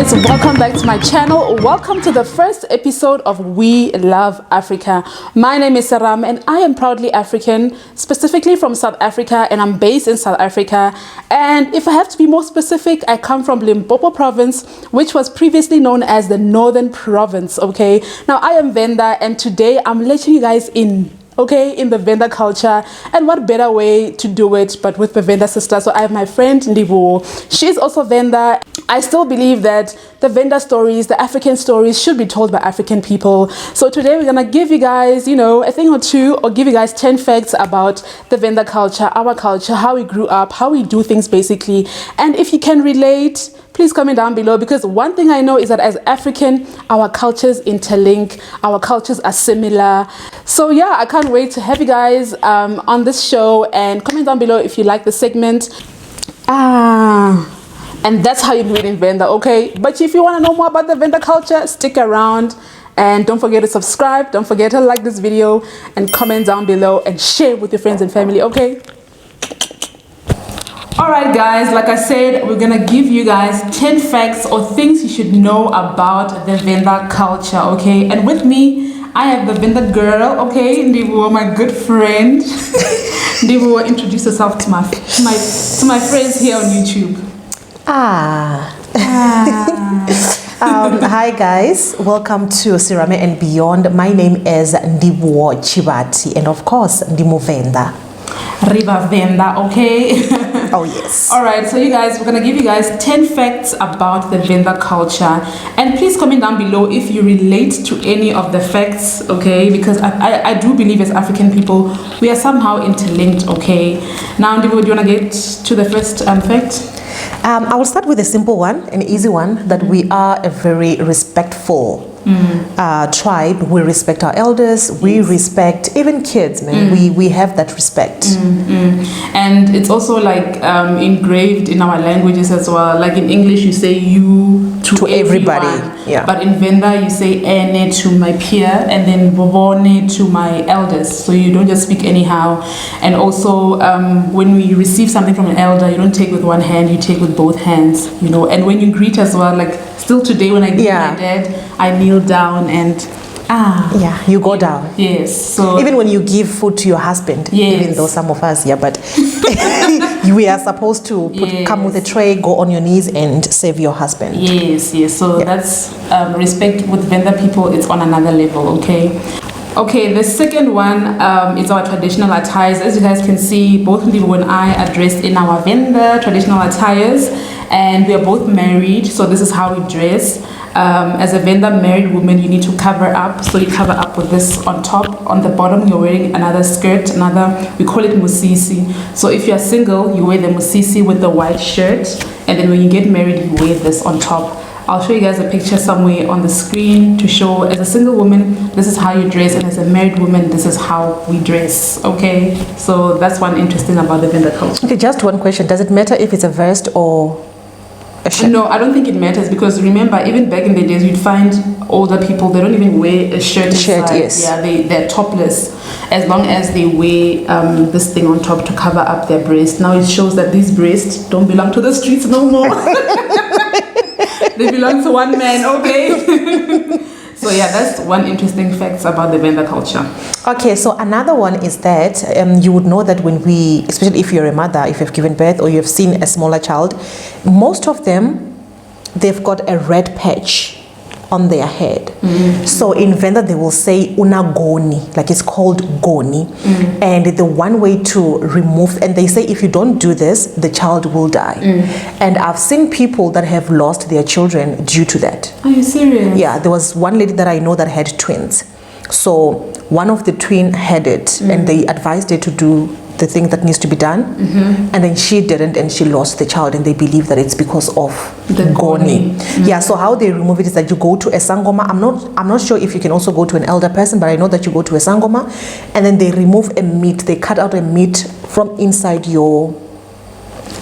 guys, welcome back to my channel. Welcome to the first episode of We Love Africa. My name is Saram and I am proudly African, specifically from South Africa, and I'm based in South Africa. And if I have to be more specific, I come from Limpopo Province, which was previously known as the Northern Province. Okay, now I am Venda and today I'm letting you guys in the Venda culture, and what better way to do it but with the Venda sister. So I have my friend Ndivhuho. She's also Venda. I still believe that the Venda stories, the African stories, should be told by African people. So today we're gonna give you guys, a thing or two, or give you guys 10 facts about the Venda culture, our culture, how we grew up, how we do things basically. And if you can relate, please comment down below, because one thing I know is that as African, our cultures interlink, our cultures are similar. So yeah, I can't wait to have you guys on this show, and comment down below if you like the segment. And that's how you do it in Venda, okay? But if you want to know more about the Venda culture, stick around. And don't forget to subscribe, don't forget to like this video, and comment down below and share with your friends and family, okay? Alright guys, like I said, we're gonna give you guys 10 facts or things you should know about the Venda culture, okay? And with me, I have the Venda girl, okay? Ndivhuho, my good friend. Ndivhuho, introduce yourself to my friends here on YouTube. Hi guys, welcome to Sirame and Beyond. My name is Ndivhuho Chibati, and of course, Ndimo Venda. River Venda, okay? Oh yes. Alright, so you guys, we're gonna give you guys 10 facts about the Venda culture, and please comment down below if you relate to any of the facts, okay? Because I do believe as African people we are somehow interlinked, okay? Now Ndivhuho, do you want to get to the first fact? I will start with a simple one, an easy one, that we are a very respectful tribe. We respect our elders, we respect even kids, man. We have that respect. And it's also like engraved in our languages as well. Like in English you say you to everybody, yeah. But in Venda you say ene to my peer, and then bobone to my elders. So you don't just speak anyhow. And also when we receive something from an elder, you don't take with one hand, you take with both hands, and when you greet as well, like still today when I greet my dad, I kneel down and you go down. Yes. So even when you give food to your husband, even though some of us, but we are supposed to come with a tray, go on your knees and serve your husband. Yes. So that's respect with Venda people. It's on another level, okay? Okay, the second one is our traditional attires. As you guys can see, both Ndivhuho and I are dressed in our Venda traditional attires, and we are both married, so this is how we dress. As a Venda married woman, you need to cover up, so you cover up with this on top. On the bottom you're wearing another skirt, we call it musisi. So if you're single, you wear the musisi with the white shirt, and then when you get married you wear this on top. I'll show you guys a picture somewhere on the screen to show, as a single woman this is how you dress, and as a married woman this is how we dress, okay? So that's one interesting about the Venda culture. Okay, just one question, does it matter if it's a vest or a shirt? No, I don't think it matters, because remember, even back in the days you'd find older people, they don't even wear a shirt inside. Yes. Yeah, they're topless, as long as they wear this thing on top to cover up their breast. Now it shows that these breasts don't belong to the streets no more. They belong to one man, okay? So yeah, that's one interesting fact about the Venda culture. Okay, so another one is that you would know that when especially if you're a mother, if you've given birth or you've seen a smaller child, most of them, they've got a red patch on their head. So in Venda they will say una goni, like it's called goni, and the one way to remove, and they say if you don't do this the child will die. And I've seen people that have lost their children due to that. Are you serious? Yeah, there was one lady that I know that had twins, so one of the twin had it, and they advised her to do the thing that needs to be done, and then she didn't, and she lost the child, and they believe that it's because of the goni. Yeah, so how they remove it is that you go to a sangoma. I'm not sure if you can also go to an elder person, but I know that you go to a sangoma, and then they remove a meat, they cut out a meat from inside your,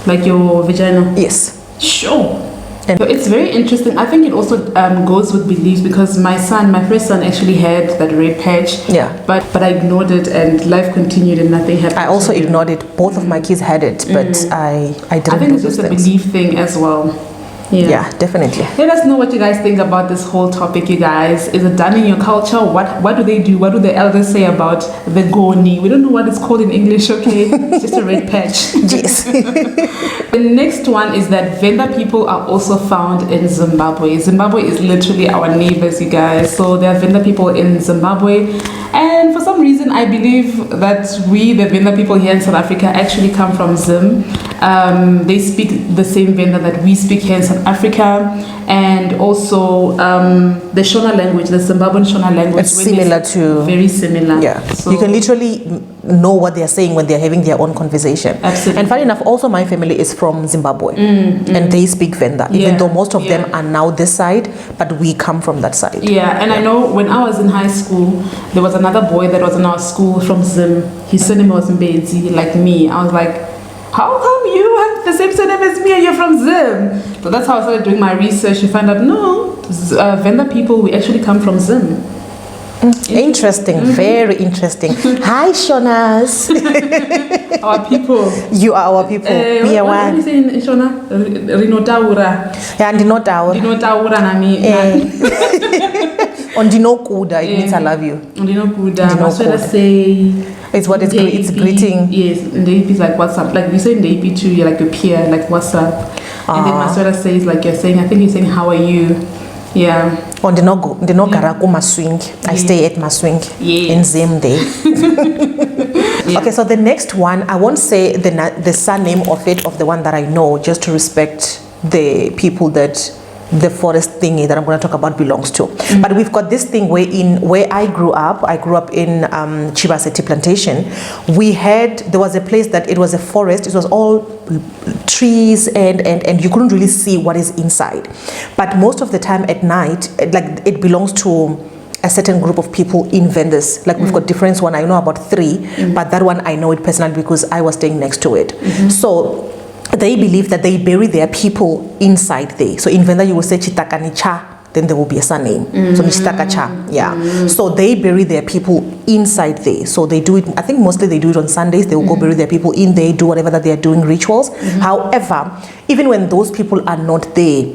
like your vagina. Yes. Sure. So it's very interesting. I think it also goes with beliefs, because my first son actually had that red patch. Yeah. But I ignored it and life continued and nothing happened. I also ignored it. Both of my kids had it, but I didn't. I think it's just a belief thing as well. Yeah, definitely. Let us know what you guys think about this whole topic, you guys. Is it done in your culture? What do they do? What do the elders say about the goni? We don't know what it's called in English, okay? It's just a red patch. Yes. The next one is that Venda people are also found in Zimbabwe. Zimbabwe is literally our neighbors, you guys. So there are Venda people in Zimbabwe. And for some reason, I believe that we, the Venda people here in South Africa, actually come from Zim. They speak the same Venda that we speak here in South Africa. And also the Shona language, the Zimbabwean Shona language. It's similar to... Very similar. Yeah. So you can literally know what they're saying when they're having their own conversation. Absolutely. And funny enough, also my family is from Zimbabwe. And they speak Venda, even though most of them are now this side, but we come from that side. Yeah, and I know when I was in high school, there was another boy that was in our school from Zim. His surname was Mbezi, like me. I was like, how come you have the same surname as me and you're from Zim? So that's how I started doing my research to find out, no, Venda people, we actually come from Zim. Interesting, very interesting. Hi, Shonas. Our people. You are our people. What do you say in Shona? Rinotaura. Yeah, Ndinotaura. Ndinotaura nami. Ondinokuda, it means I love you. Ondinokuda. Maswera say. It's what it's greeting. Yes, Ndeipi is like what's up. Like we say Ndeipi too, you're like your peer, like what's up. And then Maswera says like you're saying, I think you're saying how are you. Yeah. On Ndinogara Maswing. I stay at Maswing in Zim Day. Okay, so the next one, I won't say the surname of it, of the one that I know, just to respect the people that the forest thingy that I'm going to talk about belongs to. But we've got this thing where I grew up in Chibaseti Plantation. There was a place that it was a forest. It was all trees and you couldn't really see what is inside. But most of the time at night, like it belongs to a certain group of people in Vendas. Like we've got different one. I know about 3, but that one I know it personally because I was staying next to it. So they believe that they bury their people inside there. So in Venda you will say Chitakanicha, then there will be a surname. So Nishitakacha, yeah. So they bury their people inside there. So they do it, I think mostly they do it on Sundays. They will go bury their people in there, do whatever that they are doing, rituals. However, even when those people are not there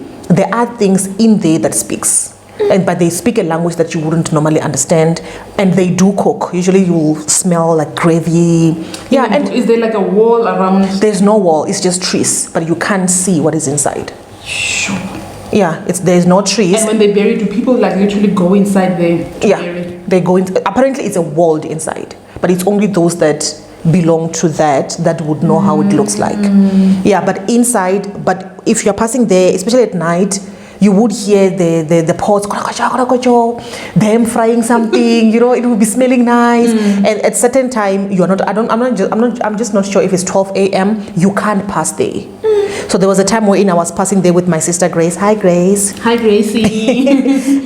are things in there that speaks. But they speak a language that you wouldn't normally understand, and they do cook. Usually you will smell like gravy. Yeah, and is there like a wall around? There's no wall, it's just trees, but you can't see what is inside. Sure. Yeah, there's no trees. And when they bury, do people like literally go inside there? Yeah, they go in. Apparently it's a walled inside, but it's only those that belong to that would know how it looks like. Yeah, but inside, but if you're passing there, especially at night, you would hear the pots, them frying something, you know, it would be smelling nice. And at certain time, I'm just not sure if it's 12 a.m. You can't pass there. So there was a time wherein I was passing there with my sister Grace. Hi Grace. Hi Gracie.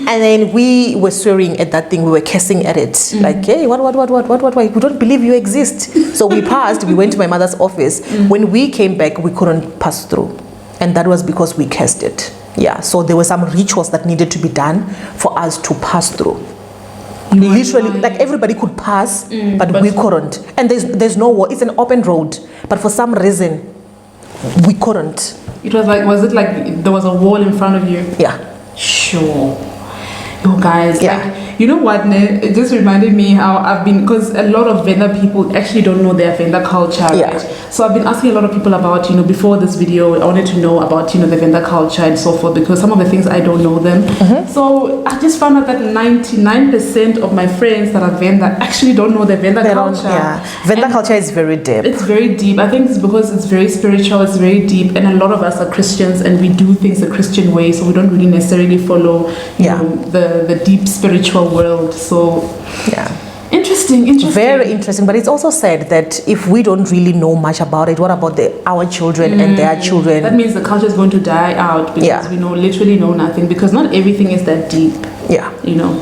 And then we were swearing at that thing. We were cursing at it. Like, hey, what? We don't believe you exist. So we passed. We went to my mother's office. When we came back, we couldn't pass through, and that was because we cursed it. Yeah, so there were some rituals that needed to be done for us to pass through. Literally, like everybody could pass, but we couldn't. And there's no wall. It's an open road, but for some reason, we couldn't. It was like, was it like there was a wall in front of you? Yeah. Sure. Yo guys, yeah. Like, you know what, Ne? It just reminded me how I've been, because a lot of Venda people actually don't know their Venda culture, yeah. Right? So I've been asking a lot of people about, you know, before this video, I wanted to know about, you know, the Venda culture and so forth, because some of the things I don't know them. So I just found out that 99% of my friends that are Venda actually don't know the Venda culture. Yeah, Venda culture is very deep. It's very deep. I think it's because it's very spiritual, it's very deep, and a lot of us are Christians and we do things the Christian way, so we don't really necessarily follow, you know, the deep spiritual world. So yeah, interesting, very interesting. But it's also said that if we don't really know much about it, what about our children and their children? That means the culture is going to die out because we literally know nothing, because not everything is that deep. Yeah, you know,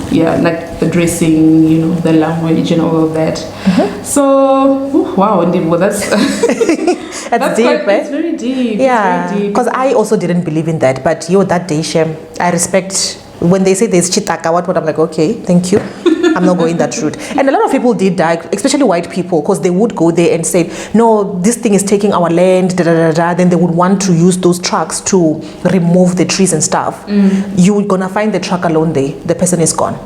like the dressing, you know, the language and all of that. So wow, Ndivhuho, that's that's deep, right? It's very deep. Yeah, because I also didn't believe in that, but that day, Shem, I respect when they say there's chitaka, what I'm like, okay, thank you. I'm not going that route. And a lot of people did die, especially white people, because they would go there and say, no, this thing is taking our land, da, da, da, da. Then they would want to use those trucks to remove the trees and stuff. You're gonna find the truck alone there. The person is gone.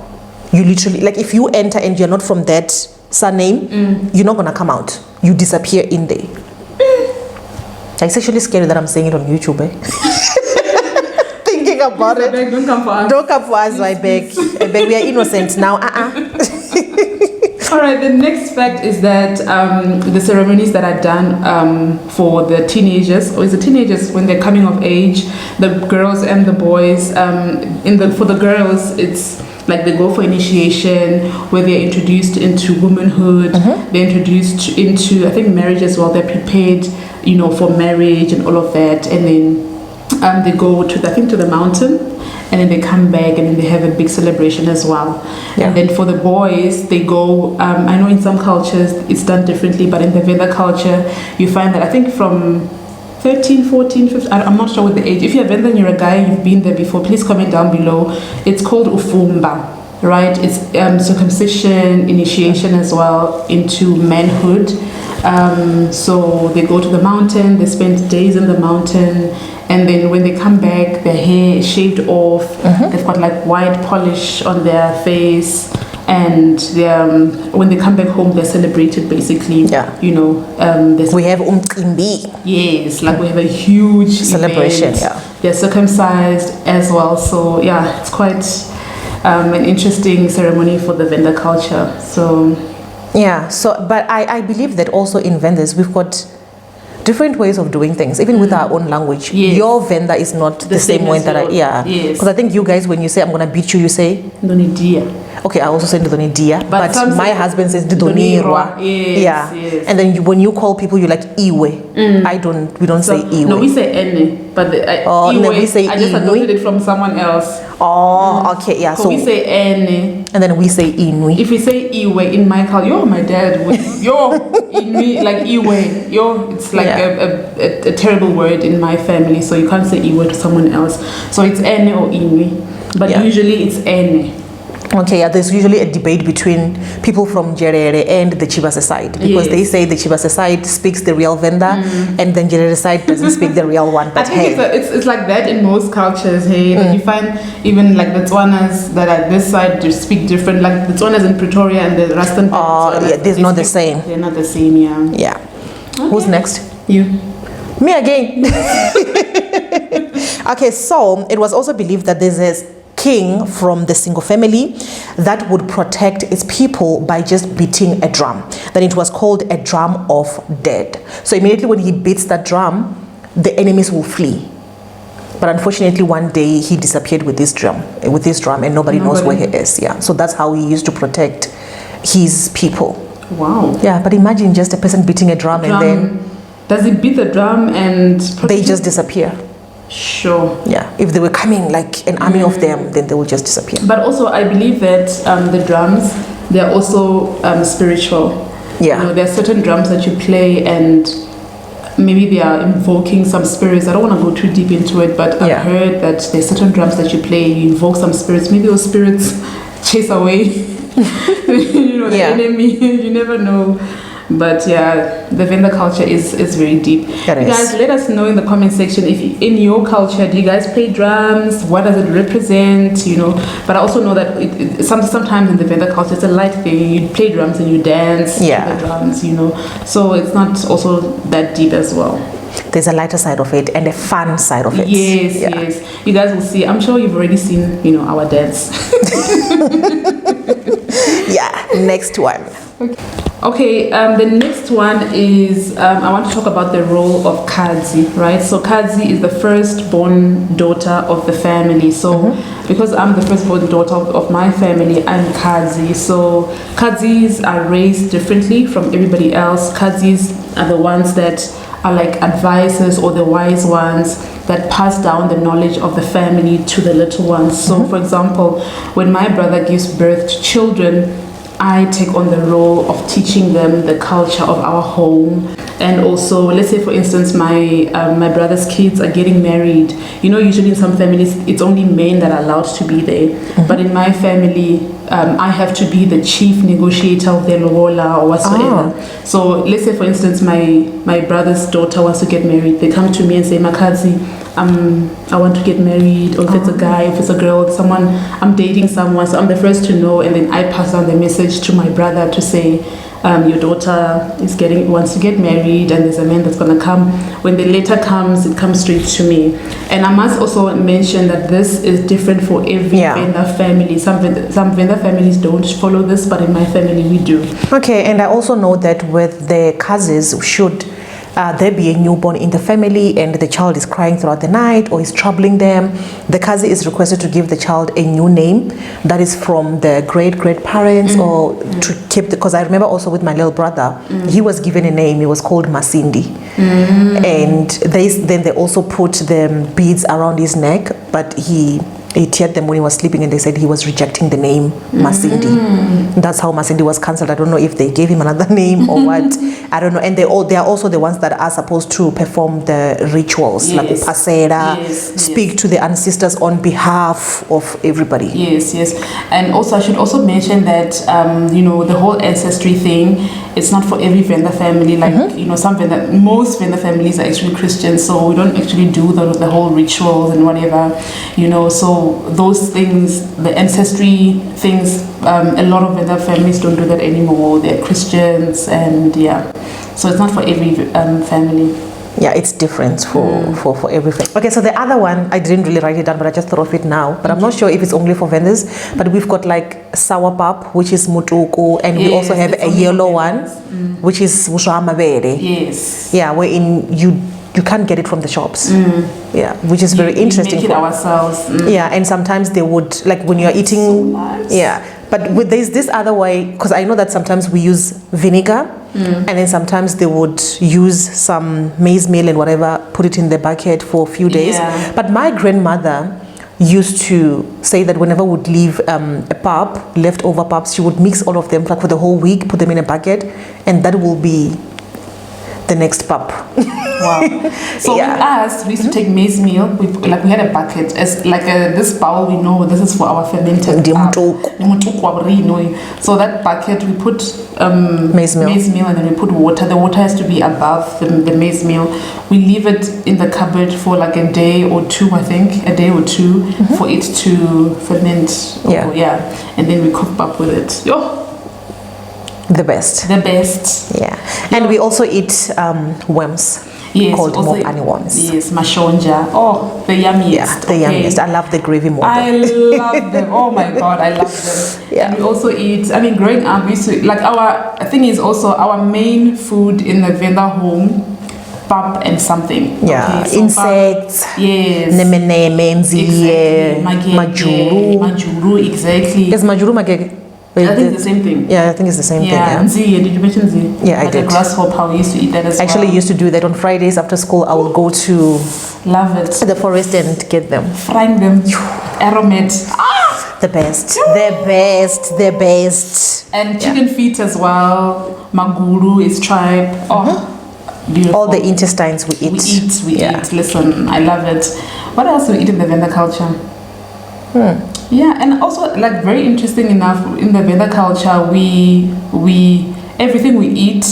You literally, like if you enter and you're not from that surname, you're not gonna come out. You disappear in there. It's actually scary that I'm saying it on YouTube. Thinking about it. Beg, don't come for us. Don't come for us, I beg. I beg. We are innocent now. All right, the next fact is that the ceremonies that are done for the teenagers, or is the teenagers when they're coming of age, the girls and the boys, for the girls, it's like they go for initiation where they're introduced into womanhood, they're introduced into, I think, marriage as well. They're prepared, for marriage and all of that. And then they go to the mountain, and then they come back, and then they have a big celebration as well. And then for the boys, they go, I know in some cultures it's done differently, but in the Venda culture, you find that I think from 13, 14, 15, I'm not sure what the age. If you're Venda and you're a guy and you've been there before, please comment down below. It's called ufumba, right? It's circumcision, initiation as well into manhood. So they go to the mountain, they spend days in the mountain, and then when they come back, their hair is shaved off, they've got like white polish on their face, and when they come back home, they're celebrated basically. We have umcimbi. Yes, like we have a huge celebration. Event. They're circumcised as well. So yeah, it's quite an interesting ceremony for the Venda culture. So but I believe that also in Vendas we've got different ways of doing things, even with our own language. Your Venda is not the same way that because I think you guys, when you say I'm gonna beat you, you say Nonidia. Okay, I also say Ndidonidia, but my husband says Ndidonirwa. Yes. And then when you call people, you like Iwe. We don't say Iwe. No, we say Ene, but Iwe, no, we say I just adopted it from someone else. Okay, yeah. So we say Ene. And then we say Inui. If we say Iwe in my culture, my dad would, Inui, like Iwe, it's like a terrible word in my family, so you can't say Iwe to someone else. So it's Ene or Inui, but usually it's Ene. Okay, there's usually a debate between people from Jerere and the Chibase side, because they say the Chibase side speaks the real Venda, and then Jerere side doesn't speak the real one. But I think it's like that in most cultures. That you find even like the Tswanas that are this side to speak different, like the Tswanas in Pretoria and the Rastan. They're not the same. They're not the same. Yeah. Okay. Who's next? You. Me again. Okay, so it was also believed that there's a king from the single family that would protect its people by just beating a drum. Then it was called a drum of death. So immediately when he beats that drum, the enemies will flee. But unfortunately, one day he disappeared with this drum, and nobody knows where he is. So that's how he used to protect his people. Wow. Yeah, but imagine just a person beating a drum and then does he beat the drum and they just disappear? Sure. Yeah, if they were coming like an army of them, then they will just disappear. But also, I believe that the drums, they're also spiritual. There are certain drums that you play, and maybe they are invoking some spirits. I don't want to go too deep into it, but I've heard that there's certain drums that you play, you invoke some spirits. Maybe those spirits chase away, the enemy. You never know. But the Venda culture is very deep. You guys, let us know in the comment section if in your culture, do you guys play drums? What does it represent? But I also know that sometimes in the Venda culture, it's a light thing. You play drums and you dance to the drums, So it's not also that deep as well. There's a lighter side of it and a fun side of it. Yes. You guys will see. I'm sure you've already seen, our dance. Next one. Okay, the next one is I want to talk about the role of Kadzi, right? So Kadzi is the firstborn daughter of the family. So because I'm the firstborn daughter of my family, I'm Kadzi. So Kadzis are raised differently from everybody else. Kadzis are the ones that are like advisors or the wise ones that pass down the knowledge of the family to the little ones. So for example, when my brother gives birth to children, I take on the role of teaching them the culture of our home, And also, let's say for instance, my brother's kids are getting married. You know, usually in some families, it's only men that are allowed to be there. But in my family, I have to be the chief negotiator of the lobola or whatsoever. So let's say for instance, my brother's daughter wants to get married. They come to me and say, Makazi, I want to get married, or if it's a guy, if it's a girl, someone, I'm dating someone, so I'm the first to know, and then I pass on the message to my brother to say, your daughter wants to get married, and there's a man that's gonna come. When the letter comes, it comes straight to me. And I must also mention that this is different for every Venda family. Some Venda families don't follow this, but in my family we do. Okay, and I also know that with the cousins, should there be a newborn in the family and the child is crying throughout the night or is troubling them, the cousin is requested to give the child a new name that is from the great parents or to keep because I remember also with my little brother, he was given a name. He was called Masindi, and then they also put the beads around his neck, but he teared them when he was sleeping, and they said he was rejecting the name Masindi. That's how Masindi was cancelled. I don't know if they gave him another name or what. I don't know. And they are also the ones that are supposed to perform the rituals, like upasera, speak to the ancestors on behalf of everybody. Yes. And also I should also mention that you know, the whole ancestry thing, it's not for every Venda family. Like you know, most Venda families are actually Christian, so we don't actually do the whole rituals and whatever, you know. So those things, the ancestry things, a lot of Venda families don't do that anymore. They're Christians, and so it's not for every family. Yeah, it's different for every family. Okay, so the other one, I didn't really write it down, but I just thought of it now. But I'm not sure if it's only for Vendas. But we've got like sour pap, which is mutuku, and we also have a yellow one, which is mushamabere. Yes. Yeah, wherein you can't get it from the shops. Yeah, which is very interesting. We make it ourselves. Yeah, and sometimes they would, like when you're eating, so nice. But with this other way, because I know that sometimes we use vinegar, and then sometimes they would use some maize meal and whatever, put it in the bucket for a few days. But my grandmother used to say that whenever we would leave a pap, leftover paps, she would mix all of them like for the whole week, put them in a bucket, and that will be the next pap. Wow. So with us, we used to take maize meal. We had a bucket as like this bowl. We know this is for our fermented pap. So that bucket we put maize meal, and then we put water. The water has to be above the maize meal. We leave it in the cupboard for like a day or two, I think, for it to ferment. And then we cook pap with it. The best. Yeah. And we also eat worms. Yes, called mopani worms. Yes, mashonja. Oh, the yummiest. Yeah, the yummiest. I love the gravy more. I love them. Oh my God, I love them. And we also eat, I mean, growing up, we used to, like our thing is also our main food in the Venda home, pap and something. Yeah, so insects. Pap, yes. Exactly. Majuru, exactly. Is majuru magege? I think it's the same thing. Yeah, I think it's the same thing. Yeah. Nzi, did you mention nzi? Yeah, I did. The grasshopper, we used to eat that as well. Actually, used to do that on Fridays after school. I will go to the forest and get them. Frying them, aromat. The best. And chicken feet as well. Maguru is tripe. Beautiful. All the intestines we eat. We eat. Listen, I love it. What else do we eat in the Venda culture? Yeah, and also like very interesting enough in the Venda culture, we everything we eat,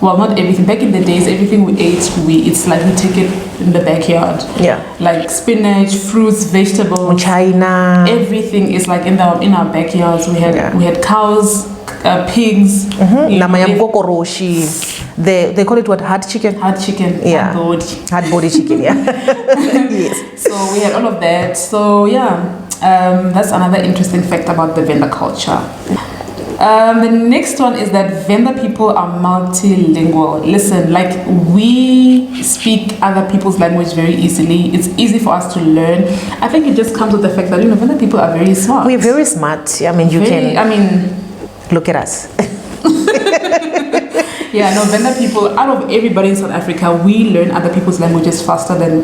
well, not everything. Back in the days, everything we ate, it's like we take it in the backyard. Yeah. Like spinach, fruits, vegetables. China. Everything is like in our backyards. We had cows, pigs. They call it what? Hard chicken. Yeah. Hard body chicken. Yeah. Yes. So we had all of that. So yeah. That's another interesting fact about the Venda culture. The next one is that Venda people are multilingual. Listen, like we speak other people's language very easily. It's easy for us to learn. I think it just comes with the fact that, Venda people are very smart. We're very smart. I mean, look at us. Yeah, no, Venda people, out of everybody in South Africa, we learn other people's languages faster than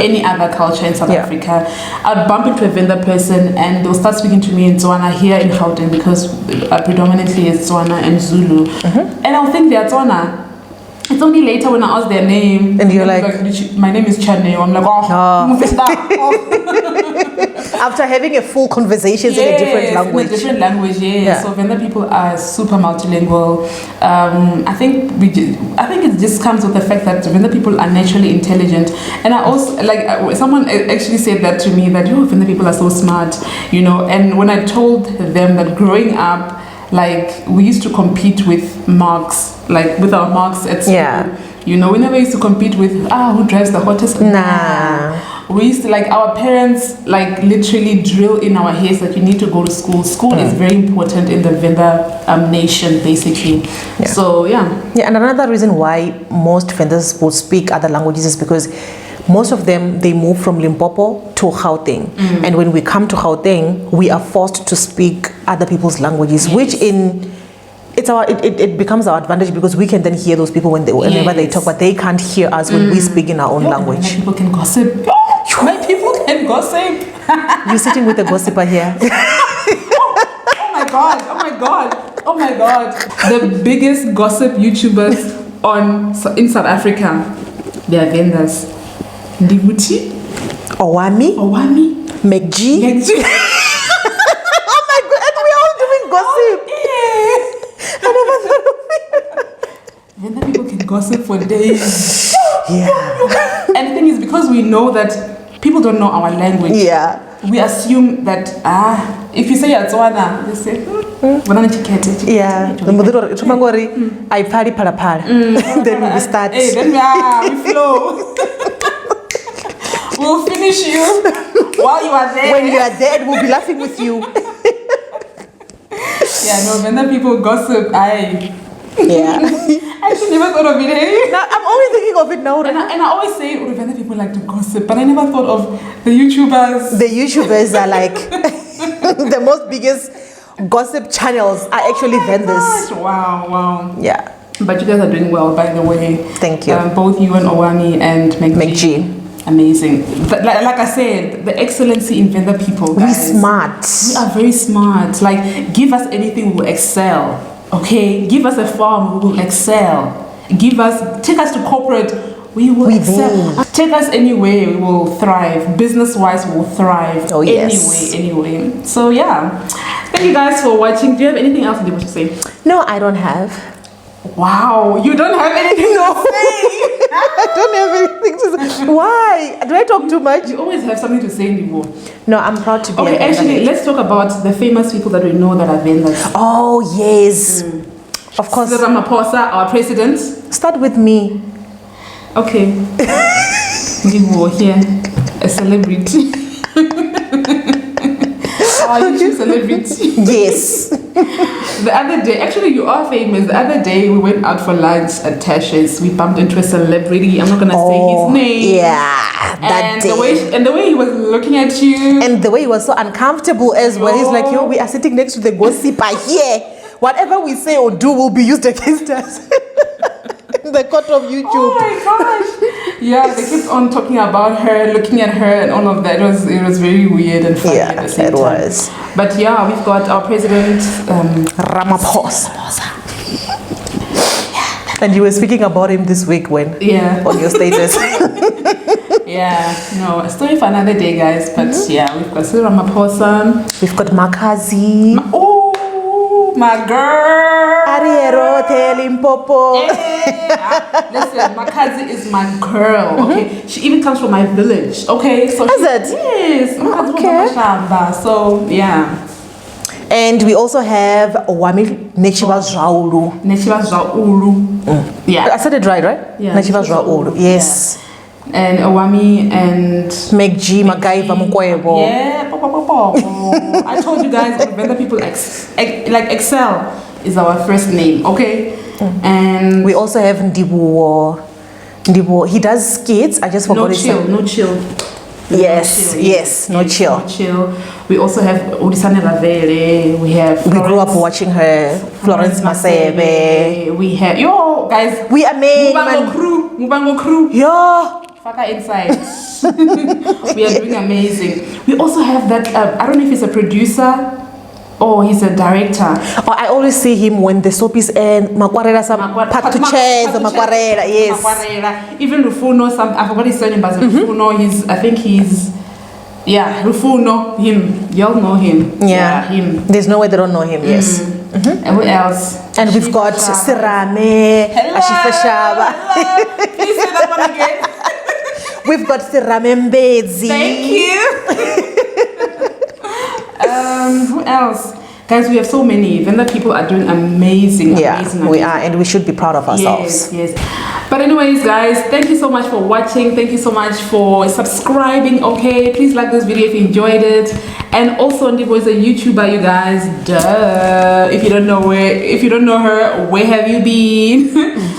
any other culture in South Africa. I'd bump into a Venda person and they'll start speaking to me in Tswana here in Gauteng because predominantly it's Tswana and Zulu. And I'll think they're Tswana. It's only later when I ask their name. And you're like, my name is Chaneo. I'm like, after having a full conversation in a different language. In a different language, yeah. So Venda people are super multilingual. I think it just comes with the fact that Venda people are naturally intelligent. And I also, someone actually said that to me, that, Venda people are so smart, And when I told them that growing up, we used to compete with marks, with our marks at school. Yeah. We never used to compete with, who drives the hottest. Nah. We used to, our parents, literally drill in our heads that you need to go to school. School is very important in the Venda nation, basically. Yeah. So, yeah. Yeah, and another reason why most Vendas will speak other languages is because most of them, they move from Limpopo to Gauteng. And when we come to Gauteng, we are forced to speak other people's languages, which it becomes our advantage because we can then hear those people whenever they talk, but they can't hear us when we speak in our own language. My people can gossip. My people can gossip. You're sitting with a gossiper here. Oh my God. The biggest gossip YouTubers in South Africa, they are Vendas. Ndivhuho, Owami, McG. Oh my God, and we're all doing gossip. Yeah. I never thought of it. Venda people can gossip for days. Yeah. And the thing is, because we know that people don't know our language. Yeah. We assume that if you say Yatswana, they say yeah. I party palapala. Then we start. Hey, then we flow. We'll finish you while you are there. When you are dead, we'll be laughing with you. Yeah, no, Venda people gossip. Yeah. I actually never thought of it. Eh? Now, I'm only thinking of it now. And I always say, Venda people like to gossip, but I never thought of the YouTubers. The YouTubers are the most biggest gossip channels are actually Vendas. Wow. Yeah. But you guys are doing well, by the way. Thank you. Both you and Owami and McG. Amazing. But like I said, the excellency in Venda people. We're smart. We are very smart. Give us anything, we will excel. Okay? Give us a farm, we will excel. Take us to corporate, we will excel. Take us anywhere, we will thrive. Business-wise, we will thrive. Oh, yes. Anyway. So, yeah. Thank you guys for watching. Do you have anything else you want to say? No, I don't have. Wow, you don't have anything to say? I don't have anything to say. Why? Do I talk too much? You always have something to say, Ndivhuho. No, I'm proud to be Okay, actually, let's talk about the famous people that we know that are Vendas. Oh, yes. Of course. Ramaphosa, our president. Start with me. Okay. Ndivhuho here, a celebrity. Are you a celebrity? Yes. The other day, actually you are famous. The other day we went out for lunch at Tasha's. We bumped into a celebrity. I'm not gonna say his name. Yeah, that day. The way he was looking at you. And the way he was so uncomfortable as well. He's like, we are sitting next to the gossiper here. Whatever we say or do will be used against us. In the court of YouTube. Oh my gosh. Yeah, they kept on talking about her, looking at her and all of that. It was very weird and funny at the same time. Was. But yeah, we've got our president, Ramaphosa. And you were speaking about him this week when? Yeah. On your status. Yeah, no, a story for another day, guys. But yeah, we've got Ramaphosa. We've got Makazi. My girl. Ariero, Limpopo. Yeah. Listen, Makazi is my girl. Okay, she even comes from my village. Okay, so is it? Yes. Okay. So yeah. And we also have Owami Nechiba Zwaulu. Nechiba Zwaulu. Yeah. I said it right? Yeah. Nechiba Zwaulu. Yes. Yeah. And Owami and McG, Magaiva Mukwebo. Yeah. I told you guys, Venda people excel is our first name. Okay. And we also have Ndivhuho. Ndivhuho. He does skits. I just forgot his name. No chill. Yes, no chill. No chill. We also have Ulisane Lavere. We have Florence. We grew up watching her. Florence Masebe. We have guys. We are made. Mubango crew. Yo. Faka inside. We are doing amazing. We also have that. I don't know if it's a producer. Oh, he's a director. Oh, I always see him when the soap is end. Makwarela, some part to chairs, Makwarela, yes. Makwarela. Even Rufuno, I forgot his surname, but Rufuno, Rufuno, him. Y'all know him. Yeah, him. There's no way they don't know him, yes. And who else? And we've got Sirame, Ashifa Shaba. Please say that one again. We've got Sirame Mbezi. Thank you. Who else? Guys, we have so many. Venda people are doing amazing. We are, and we should be proud of ourselves. Yes. But anyways, guys, thank you so much for watching. Thank you so much for subscribing. Okay, please like this video if you enjoyed it. And also, Ndivhuho is a YouTuber, you guys. Duh. If you don't know her, where have you been?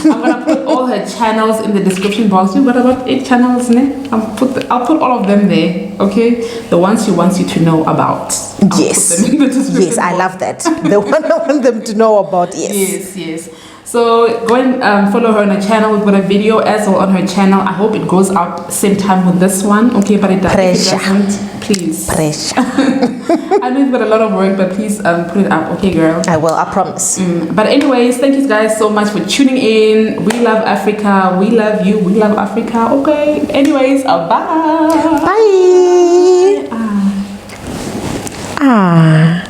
I'm gonna put all her channels in the description box. We've got about 8 channels, ne? I'll put all of them there. Okay, the ones she wants you to know about. Yes. Yes, I love that. The one I want them to know about. Yes. So go and follow her on her channel. We've got a video as well on her channel. I hope it goes out same time with this one. Okay, but it doesn't. Please. Pressure. I know you've got a lot of work, but please put it up. Okay, girl. I will. I promise. But anyways, thank you guys so much for tuning in. We love Africa. We love you. We love Africa. Okay. Anyways, bye. Bye.